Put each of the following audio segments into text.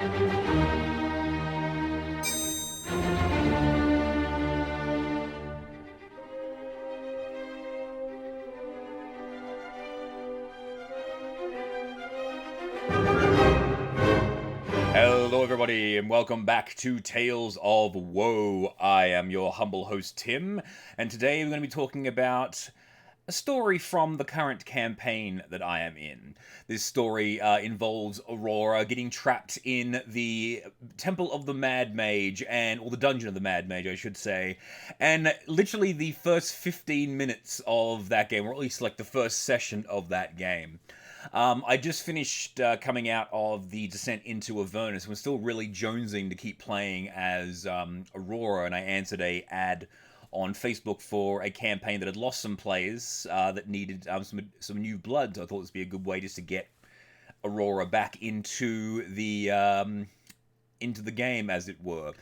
Hello, everybody, and welcome back to Tales of Woe. I am your humble host, Tim, and today we're going to be talking about a story from the current campaign that I am in. This story involves Aurora getting trapped in the Temple of the Mad Mage, or the Dungeon of the Mad Mage, I should say, and literally the first 15 minutes of that game, or at least like the first session of that game. I just finished coming out of the Descent into Avernus and was still really jonesing to keep playing as Aurora, and I answered a ad on Facebook for a campaign that had lost some players that needed some new blood. So I thought this would be a good way just to get Aurora back into the game, as it were.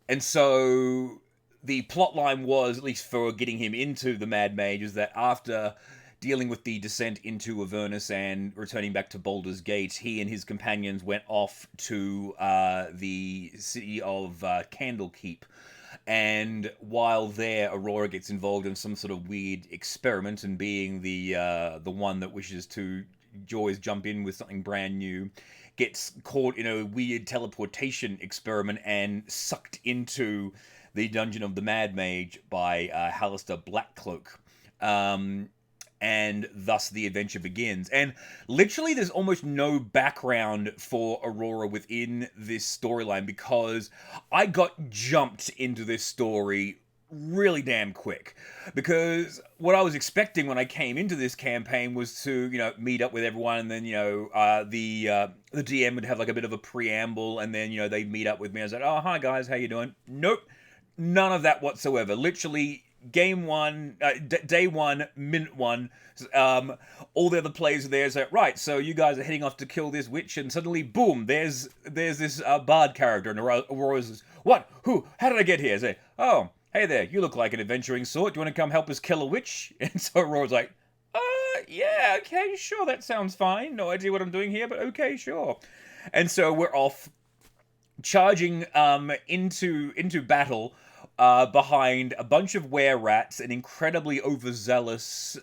And so the plot line was, at least for getting him into the Mad Mage, is that after dealing with the descent into Avernus and returning back to Baldur's Gate, he and his companions went off to the city of Candlekeep. And while there, Aurora gets involved in some sort of weird experiment, and being the one that wishes to always jump in with something brand new, gets caught in a weird teleportation experiment and sucked into the Dungeon of the Mad Mage by Hallister Blackcloak. And thus the adventure begins. And literally there's almost no background for Aurora within this storyline, because I got jumped into this story really damn quick. Because what I was expecting when I came into this campaign was to, meet up with everyone, and then, the DM would have like a bit of a preamble, and then, they'd meet up with me. I was like, oh, hi guys, how you doing? Nope. None of that whatsoever. Literally, game one, day one, minute one, all the other players are there. So, right, so you guys are heading off to kill this witch, and suddenly, boom, there's this bard character, and Aurora says, what? Who? How did I get here? I say, oh, hey there, you look like an adventuring sort. Do you want to come help us kill a witch? And so Aurora's like, yeah, okay, sure, that sounds fine. No idea what I'm doing here, but okay, sure. And so we're off, charging into battle behind a bunch of were-rats, an incredibly overzealous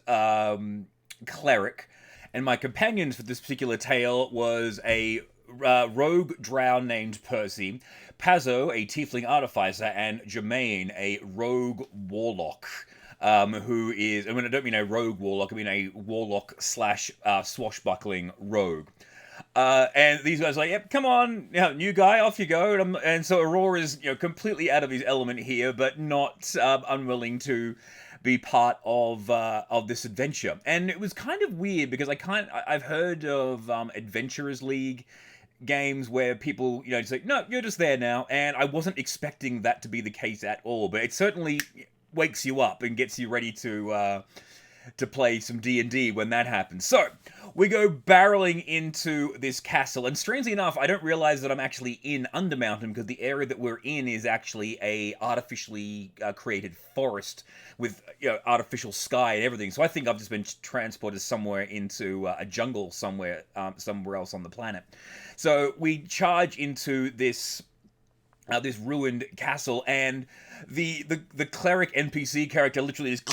cleric, and my companions for this particular tale was a rogue drow named Percy, Pazzo, a tiefling artificer, and Jermaine, a rogue warlock. Who is, I don't mean a rogue warlock, I mean a warlock slash swashbuckling rogue. And these guys are like, yep, come on, new guy, off you go. And so Aurora's, completely out of his element here, but not unwilling to be part of this adventure. And it was kind of weird, because I've heard of Adventurers League games where people, just like, no, you're just there now. And I wasn't expecting that to be the case at all, but it certainly wakes you up and gets you ready to play some D&D when that happens. So, we go barreling into this castle, and strangely enough, I don't realize that I'm actually in Undermountain, because the area that we're in is actually a artificially created forest with artificial sky and everything. So I think I've just been transported somewhere into a jungle somewhere else on the planet. So we charge into this ruined castle, and the cleric NPC character literally just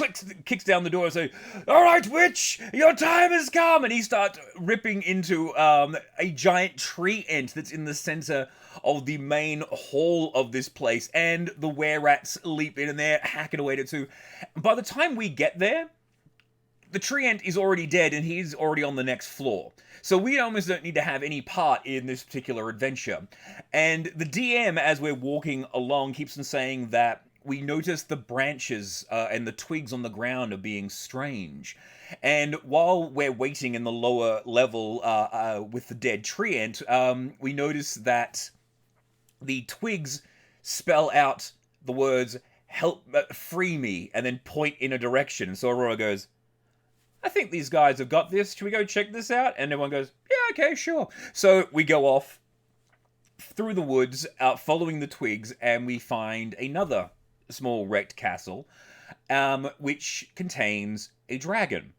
kicks down the door and says, all right, witch, your time has come, and he starts ripping into a giant tree ant that's in the center of the main hall of this place, and the were-rats leap in and they're hacking away at it too. By the time we get there, the tree ant is already dead and he's already on the next floor. So we almost don't need to have any part in this particular adventure. And the DM, as we're walking along, keeps on saying that we notice the branches and the twigs on the ground are being strange. And while we're waiting in the lower level with the dead tree ant, we notice that the twigs spell out the words, help, free me, and then point in a direction. So Aurora goes, I think these guys have got this. Should we go check this out? And everyone goes, yeah, okay, sure. So we go off through the woods, following the twigs, and we find another small wrecked castle, which contains a dragon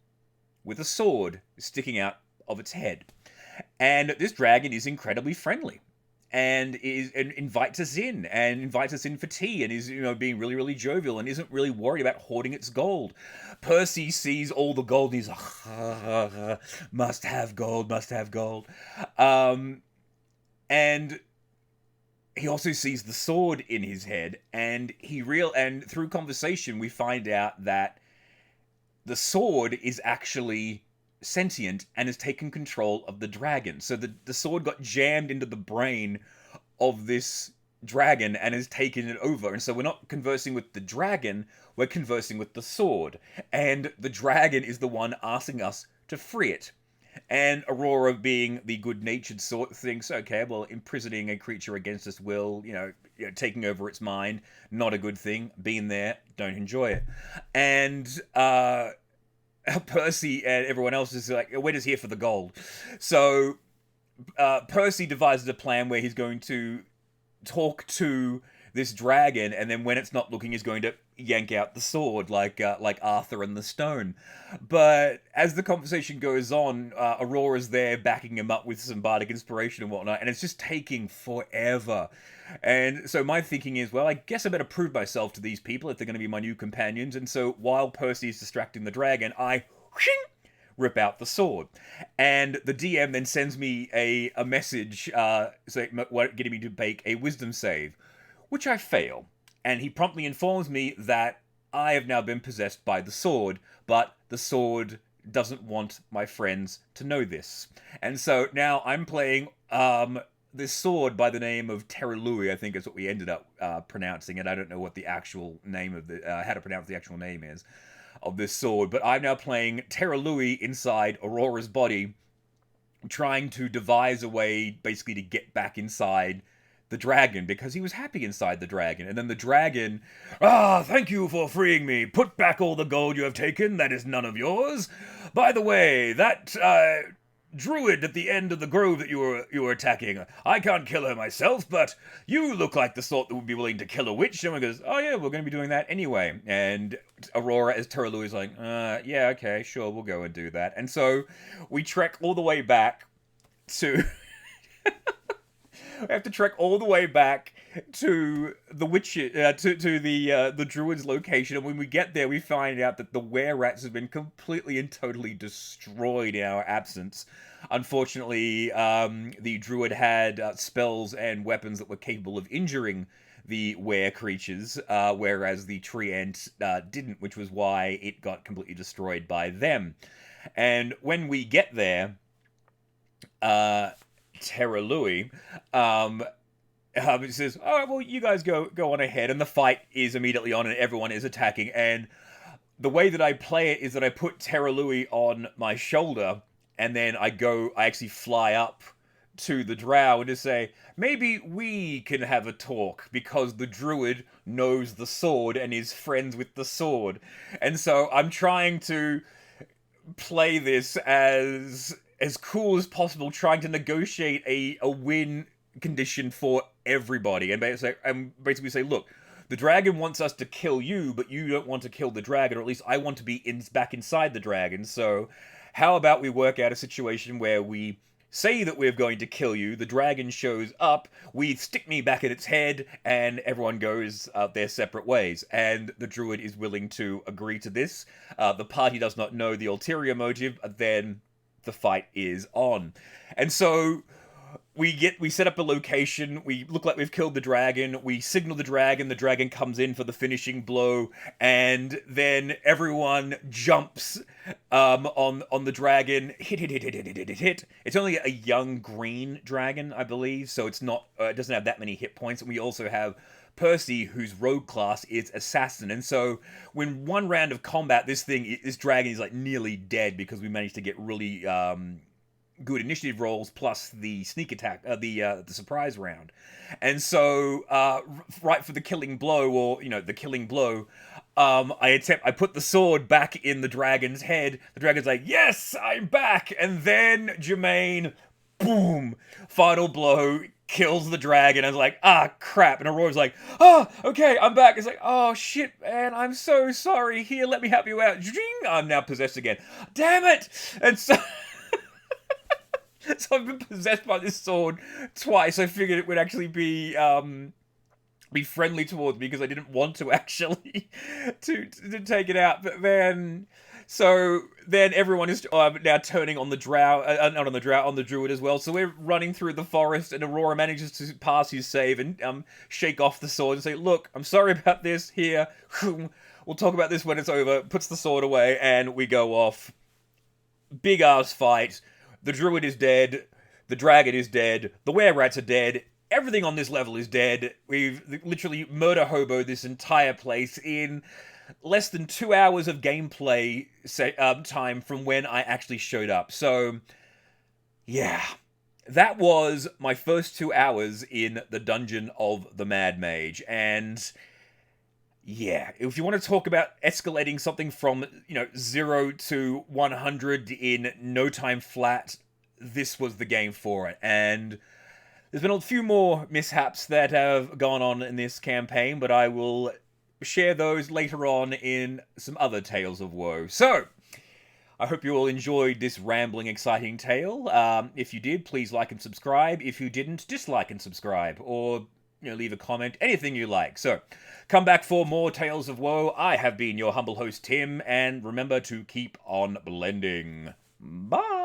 with a sword sticking out of its head. And this dragon is incredibly friendly. and invites us in for tea, and is being really really jovial and isn't really worried about hoarding its gold. Percy sees all the gold and he's like, must have gold, must have gold. And he also sees the sword in his head, and and through conversation we find out that the sword is actually sentient and has taken control of the dragon. So the sword got jammed into the brain of this dragon and has taken it over. And so we're not conversing with the dragon, we're conversing with the sword. And the dragon is the one asking us to free it. And Aurora, being the good-natured sort, thinks, okay, well, imprisoning a creature against its will, taking over its mind, not a good thing. Been there, don't enjoy it. And Percy and everyone else is like, we're just here for the gold. So Percy devises a plan where he's going to talk to this dragon, and then when it's not looking, he's going to yank out the sword like Arthur and the stone. But as the conversation goes on, Aurora's there backing him up with some bardic inspiration and whatnot, and it's just taking forever. And so my thinking is, well, I guess I better prove myself to these people if they're going to be my new companions. And so while Percy's distracting the dragon, I rip out the sword. And the DM then sends me a message getting me to make a wisdom save, which I fail. And he promptly informs me that I have now been possessed by the sword, but the sword doesn't want my friends to know this. And so now I'm playing this sword by the name of Terralui, I think is what we ended up pronouncing it. I don't know what the actual name of how to pronounce the actual name is of this sword, but I'm now playing Terralui inside Aurora's body, trying to devise a way basically to get back inside the dragon, because he was happy inside the dragon. And then the dragon, thank you for freeing me. Put back all the gold you have taken. That is none of yours. By the way, that druid at the end of the grove that you were attacking, I can't kill her myself, but you look like the sort that would be willing to kill a witch. Someone goes, oh yeah, we're going to be doing that anyway. And Aurora, as Terralui, is like, yeah, okay, sure, we'll go and do that. And so we trek all the way back to... We have to trek all the way back to the witch, to the druid's location, and when we get there, we find out that the were-rats have been completely and totally destroyed in our absence. Unfortunately, the druid had spells and weapons that were capable of injuring the were creatures, whereas the tree ant didn't, which was why it got completely destroyed by them. And when we get there, Terralui, it says, all right, well, you guys go on ahead, and the fight is immediately on, and everyone is attacking. And the way that I play it is that I put Terralui on my shoulder, and then I actually fly up to the drow and just say, maybe we can have a talk, because the druid knows the sword and is friends with the sword. And so I'm trying to play this as cool as possible, trying to negotiate a win condition for everybody, and basically say, look, the dragon wants us to kill you, but you don't want to kill the dragon, or at least I want to be back inside the dragon. So how about we work out a situation where we say that we're going to kill you, the dragon shows up, we stick me back at its head, and everyone goes their separate ways. And the druid is willing to agree to this. The party does not know the ulterior motive, then the fight is on. And so we set up a location, we look like we've killed the dragon, we signal the dragon comes in for the finishing blow, and then everyone jumps on the dragon, hit. It's only a young green dragon, I believe, so it's not it doesn't have that many hit points. And we also have Percy, whose rogue class is assassin, and so when one round of combat, this dragon is like nearly dead, because we managed to get really good initiative rolls plus the sneak attack, the surprise round. And so right for the killing blow, I put the sword back in the dragon's head. The dragon's like, yes, I'm back. And then Jermaine, boom, final blow, kills the dragon. I was like, crap. And Aurora's like, okay, I'm back. It's like, oh, shit, man, I'm so sorry. Here, let me help you out. I'm now possessed again. Damn it. And so So I've been possessed by this sword twice. I figured it would actually be friendly towards me because I didn't want to actually to take it out. But then, so then everyone is now turning on the drow, not on the drow, on the druid as well. So we're running through the forest, and Aurora manages to pass his save and shake off the sword and say, "Look, I'm sorry about this. Here, we'll talk about this when it's over." Puts the sword away, and we go off. Big ass fight. The druid is dead. The dragon is dead. The were-rats are dead. Everything on this level is dead. We've literally murder hobo this entire place in less than 2 hours of gameplay time from when I actually showed up. So, yeah. That was my first 2 hours in the dungeon of the Mad Mage. And yeah, if you want to talk about escalating something from, 0 to 100 in no time flat, this was the game for it. And there's been a few more mishaps that have gone on in this campaign, but I will share those later on in some other Tales of Woe. So, I hope you all enjoyed this rambling, exciting tale. If you did, please like and subscribe. If you didn't, dislike and subscribe. Or, leave a comment, anything you like. So, come back for more Tales of Woe. I have been your humble host, Tim, and remember to keep on blending. Bye!